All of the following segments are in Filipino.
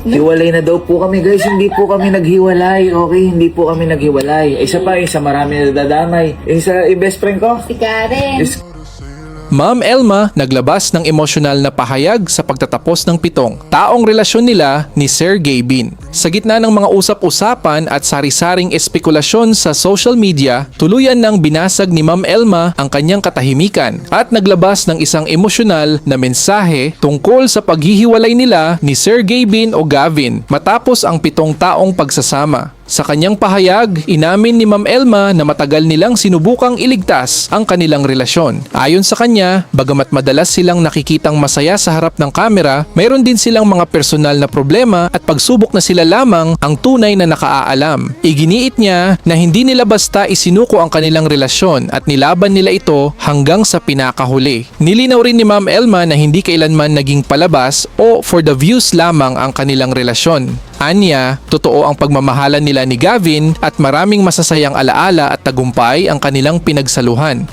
Hiwalay na daw po kami guys, hindi po kami naghiwalay, okay? Hindi po kami naghiwalay. Isa pa, isa marami na dadamay. Isa, best friend ko. Si Karen. Ma'am Elma naglabas ng emosyonal na pahayag sa pagtatapos ng 7 taong relasyon nila ni Sir Gavin. Sa gitna ng mga usap-usapan at sari-saring espekulasyon sa social media, tuluyan nang binasag ni Ma'am Elma ang kanyang katahimikan at naglabas ng isang emosyonal na mensahe tungkol sa paghihiwalay nila ni Sir Gavin o Gavin matapos ang 7 taong pagsasama. Sa kanyang pahayag, inamin ni Ma'am Elma na matagal nilang sinubukang iligtas ang kanilang relasyon. Ayon sa kanya, bagamat madalas silang nakikitang masaya sa harap ng kamera, mayroon din silang mga personal na problema at pagsubok na sila lamang ang tunay na nakaalam. Iginiit niya na hindi nila basta isinuko ang kanilang relasyon at nilaban nila ito hanggang sa pinakahuli. Nilinaw rin ni Ma'am Elma na hindi kailanman naging palabas o for the views lamang ang kanilang relasyon. Anya, totoo ang pagmamahalan nila ni Gavin at maraming masasayang alaala at tagumpay ang kanilang pinagsaluhan.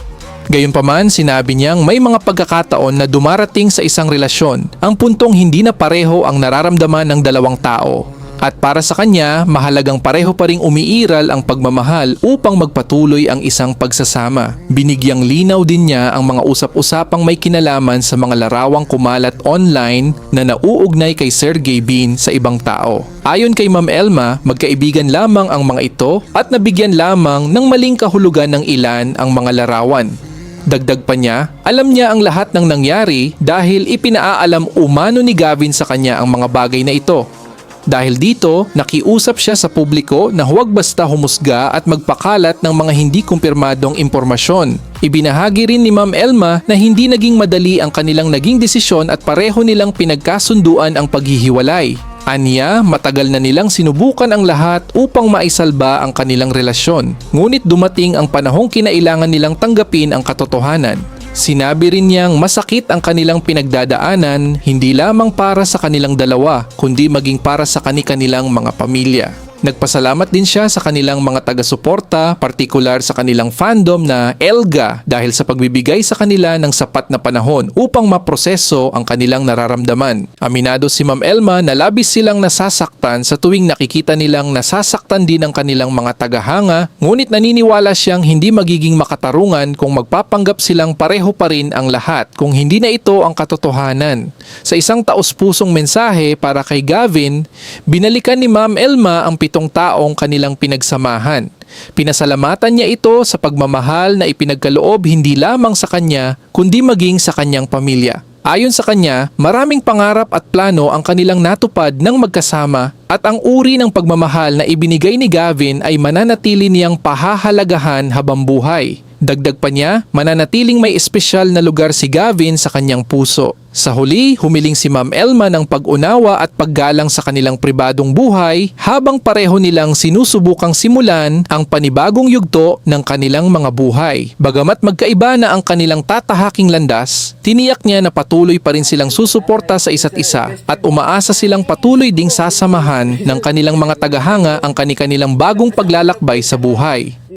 Gayunpaman, sinabi niyang may mga pagkakataon na dumarating sa isang relasyon ang puntong hindi na pareho ang nararamdaman ng dalawang tao. At para sa kanya, mahalagang pareho pa ring umiiral ang pagmamahal upang magpatuloy ang isang pagsasama. Binigyang linaw din niya ang mga usap-usapang may kinalaman sa mga larawang kumalat online na nauugnay kay Sir Gavin sa ibang tao. Ayon kay Ma'am Elma, magkaibigan lamang ang mga ito at nabigyan lamang ng maling kahulugan ng ilan ang mga larawan. Dagdag pa niya, alam niya ang lahat ng nangyari dahil ipinaaalam umano ni Gavin sa kanya ang mga bagay na ito. Dahil dito, nakiusap siya sa publiko na huwag basta humusga at magpakalat ng mga hindi kumpirmadong impormasyon. Ibinahagi rin ni Ma'am Elma na hindi naging madali ang kanilang naging desisyon at pareho nilang pinagkasunduan ang paghihiwalay. Aniya, matagal na nilang sinubukan ang lahat upang maisalba ang kanilang relasyon. Ngunit dumating ang panahong kinailangan nilang tanggapin ang katotohanan. Sinabi rin niyang masakit ang kanilang pinagdadaanan hindi lamang para sa kanilang dalawa kundi maging para sa kani-kanilang mga pamilya. Nagpasalamat din siya sa kanilang mga taga-suporta, partikular sa kanilang fandom na Elga dahil sa pagbibigay sa kanila ng sapat na panahon upang maproseso ang kanilang nararamdaman. Aminado si Ma'am Elma na labis silang nasasaktan sa tuwing nakikita nilang nasasaktan din ang kanilang mga tagahanga, ngunit naniniwala siyang hindi magiging makatarungan kung magpapanggap silang pareho pa rin ang lahat kung hindi na ito ang katotohanan. Sa isang taos-pusong mensahe para kay Gavin, binalikan ni Ma'am Elma ang 7 taong kanilang pinagsamahan. Pinasalamatan niya ito sa pagmamahal na ipinagkaloob hindi lamang sa kanya kundi maging sa kanyang pamilya. Ayon sa kanya, maraming pangarap at plano ang kanilang natupad ng magkasama at ang uri ng pagmamahal na ibinigay ni Gavin ay mananatili niyang pahahalagahan habang buhay. Dagdag pa niya, mananatiling may espesyal na lugar si Gavin sa kanyang puso. Sa huli, humiling si Ma'am Elma ng pag-unawa at paggalang sa kanilang pribadong buhay habang pareho nilang sinusubukang simulan ang panibagong yugto ng kanilang mga buhay. Bagamat magkaiba na ang kanilang tatahaking landas, tiniyak niya na patuloy pa rin silang susuporta sa isa't isa at umaasa silang patuloy ding sasamahan ng kanilang mga tagahanga ang kani-kanilang bagong paglalakbay sa buhay.